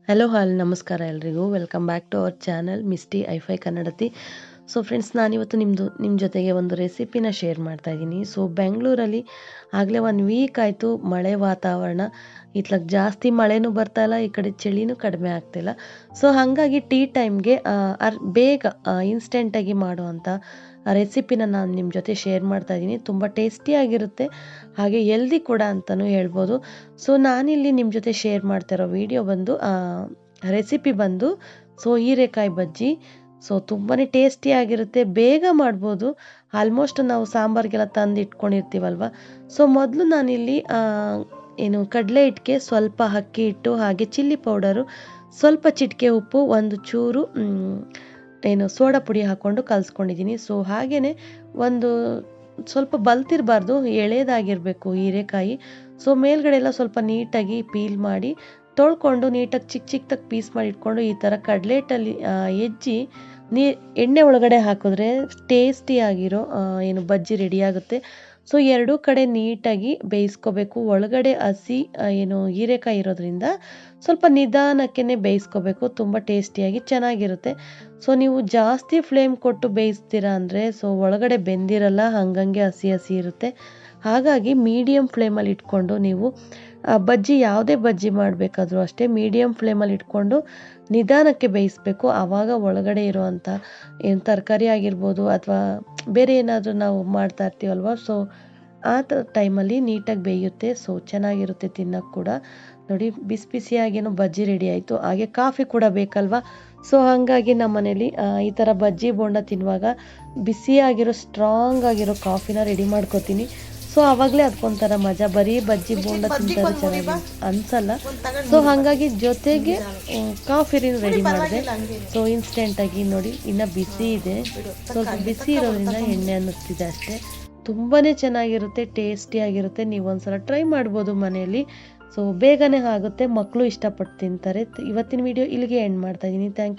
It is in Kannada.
ಹಲೋ ಹಾಲ್ ನಮಸ್ಕಾರ ಎಲ್ರಿಗೂ welcome back to our channel ಮಿಸ್ಟಿ ಐಫೈ ಕನ್ನಡತಿ. ಸೊ ಫ್ರೆಂಡ್ಸ್, ನಾನಿವತ್ತು ನಿಮ್ಮ ಜೊತೆಗೆ ಒಂದು ರೆಸಿಪಿನ ಶೇರ್ ಮಾಡ್ತಾ ಇದ್ದೀನಿ. ಸೊ ಬೆಂಗಳೂರಲ್ಲಿ ಆಗಲೇ 1 ವೀಕ್ ಆಯಿತು ಮಳೆ ವಾತಾವರಣ. ಇತ್ಲಾಗ ಜಾಸ್ತಿ ಮಳೆನೂ ಬರ್ತಾ ಇಲ್ಲ, ಈ ಕಡೆ ಚಳಿನೂ ಕಡಿಮೆ ಆಗ್ತಿಲ್ಲ. ಸೊ ಹಾಗಾಗಿ ಟೀ ಟೈಮ್ಗೆ ಬೇಗ ಇನ್ಸ್ಟೆಂಟಾಗಿ ಮಾಡುವಂಥ ರೆಸಿಪಿನ ನಾನು ನಿಮ್ಮ ಜೊತೆ ಶೇರ್ ಮಾಡ್ತಾ ಇದ್ದೀನಿ. ತುಂಬ ಟೇಸ್ಟಿಯಾಗಿರುತ್ತೆ, ಹಾಗೆ ಹೆಲ್ದಿ ಕೂಡ ಅಂತಲೂ ಹೇಳ್ಬೋದು. ಸೊ ನಾನಿಲ್ಲಿ ನಿಮ್ಮ ಜೊತೆ ಶೇರ್ ಮಾಡ್ತಾ ಇರೋ ವಿಡಿಯೋ ಬಂದು ರೆಸಿಪಿ ಬಂದು ಹೀರೆಕಾಯಿ ಬಜ್ಜಿ. ಸೊ ತುಂಬಾ ಟೇಸ್ಟಿಯಾಗಿರುತ್ತೆ, ಬೇಗ ಮಾಡ್ಬೋದು. ಆಲ್ಮೋಸ್ಟ್ ನಾವು ಸಾಂಬಾರಿಗೆಲ್ಲ ತಂದು ಇಟ್ಕೊಂಡಿರ್ತೀವಲ್ವ. ಸೊ ಮೊದಲು ನಾನಿಲ್ಲಿ ಕಡಲೆ ಹಿಟ್ಟಿಗೆ ಸ್ವಲ್ಪ ಅಕ್ಕಿ ಹಿಟ್ಟು, ಹಾಗೆ ಚಿಲ್ಲಿ ಪೌಡರು, ಸ್ವಲ್ಪ ಚಿಟಿಕೆ ಉಪ್ಪು, ಒಂದು ಚೂರು ಸೋಡಾ ಪುಡಿ ಹಾಕ್ಕೊಂಡು ಕಲಿಸ್ಕೊಂಡಿದ್ದೀನಿ. ಸೊ ಹಾಗೆಯೇ ಒಂದು ಸ್ವಲ್ಪ ಬಲ್ತಿರಬಾರ್ದು, ಎಳೆದಾಗಿರಬೇಕು ಹೀರೆಕಾಯಿ. ಸೊ ಮೇಲ್ಗಡೆ ಎಲ್ಲ ಸ್ವಲ್ಪ ನೀಟಾಗಿ ಪೀಲ್ ಮಾಡಿ ತೊಳ್ಕೊಂಡು ನೀಟಾಗಿ ಚಿಕ್ಕದಾಗಿ ಪೀಸ್ ಮಾಡಿ ಇಟ್ಕೊಂಡು ಈ ಥರ ಕಡಲೆ ಹಿಟ್ಟಲ್ಲಿ ಹೆಜ್ಜಿ ಎಣ್ಣೆ ಒಳಗಡೆ ಹಾಕಿದ್ರೆ ಟೇಸ್ಟಿಯಾಗಿರೋ ಬಜ್ಜಿ ರೆಡಿಯಾಗುತ್ತೆ. ಸೊ ಎರಡೂ ಕಡೆ ನೀಟಾಗಿ ಬೇಯಿಸ್ಕೋಬೇಕು. ಒಳಗಡೆ ಹಸಿ ಹೀರೆಕಾಯಿ ಇರೋದ್ರಿಂದ ಸ್ವಲ್ಪ ನಿಧಾನಕ್ಕೆ ಬೇಯಿಸ್ಕೋಬೇಕು, ತುಂಬ ಟೇಸ್ಟಿಯಾಗಿ ಚೆನ್ನಾಗಿರುತ್ತೆ. ಸೊ ನೀವು ಜಾಸ್ತಿ ಫ್ಲೇಮ್ ಕೊಟ್ಟು ಬೇಯಿಸ್ತೀರಾ ಅಂದರೆ ಒಳಗಡೆ ಬೆಂದಿರಲ್ಲ, ಹಂಗಂಗೆ ಹಸಿ ಹಸಿ ಇರುತ್ತೆ. ಹಾಗಾಗಿ ಮೀಡಿಯಮ್ ಫ್ಲೇಮಲ್ಲಿ ಇಟ್ಕೊಂಡು ನೀವು ಬಜ್ಜಿ, ಯಾವುದೇ ಬಜ್ಜಿ ಮಾಡಬೇಕಾದ್ರೂ ಅಷ್ಟೇ ಮೀಡಿಯಮ್ ಫ್ಲೇಮಲ್ಲಿ ಇಟ್ಕೊಂಡು ನಿಧಾನಕ್ಕೆ ಬೇಯಿಸಬೇಕು. ಆವಾಗ ಒಳಗಡೆ ಇರುವಂಥ ತರಕಾರಿ ಆಗಿರ್ಬೋದು ಅಥವಾ ಬೇರೆ ಏನಾದರೂ ನಾವು ಮಾಡ್ತಾ ಇರ್ತೀವಲ್ವ, ಸೊ ಆ ಟೈಮಲ್ಲಿ ನೀಟಾಗಿ ಬೇಯುತ್ತೆ. ಸೊ ಚೆನ್ನಾಗಿರುತ್ತೆ ತಿನ್ನೋಕ್ಕೆ ಕೂಡ. ನೋಡಿ, ಬಿಸಿ ಬಿಸಿಯಾಗೇನೋ ಬಜ್ಜಿ ರೆಡಿ ಆಯಿತು. ಹಾಗೆ ಕಾಫಿ ಕೂಡ ಬೇಕಲ್ವಾ. ಸೊ ಹಾಗಾಗಿ ನಮ್ಮ ಮನೇಲಿ ಈ ಥರ ಬಜ್ಜಿ ಬೋಂಡ ತಿನ್ನುವಾಗ ಬಿಸಿಯಾಗಿರೋ ಸ್ಟ್ರಾಂಗ್ ಆಗಿರೋ ಕಾಫಿನ ರೆಡಿ ಮಾಡ್ಕೋತೀನಿ. ಸೊ ಆವಾಗಲೇ ಅದಕ್ಕೊಂಥರ ಮಜಾ. ಬರೀ ಬಜ್ಜಿ ಬೋಂಡ ತಿಂತಾರೆ ಚೆನ್ನಾಗಿ ಅನ್ಸಲ್ಲ. ಸೊ ಹಾಗಾಗಿ ಜೊತೆಗೆ ಕಾಫಿ ರೆಡಿ ಮಾಡಿದೆ. ಸೊ ಇನ್ಸ್ಟೆಂಟಾಗಿ ನೋಡಿ, ಇನ್ನು ಬಿಸಿ ಇದೆ, ಸ್ವಲ್ಪ ಬಿಸಿ ಇರೋದ್ರಿಂದ ಎಣ್ಣೆ ಅನ್ನಿಸ್ತಿದೆ ಅಷ್ಟೇ. ತುಂಬಾ ಚೆನ್ನಾಗಿರುತ್ತೆ, ಟೇಸ್ಟಿಯಾಗಿರುತ್ತೆ. ನೀವು ಒಂದ್ಸಲ ಟ್ರೈ ಮಾಡ್ಬೋದು ಮನೆಯಲ್ಲಿ. ಸೊ ಬೇಗನೆ ಆಗುತ್ತೆ, ಮಕ್ಕಳು ಇಷ್ಟಪಟ್ಟು ತಿಂತಾರೆ. ಇವತ್ತಿನ ವಿಡಿಯೋ ಇಲ್ಲಿಗೆ ಎಂಡ್ ಮಾಡ್ತಾ ಇದ್ದೀನಿ. Thank you.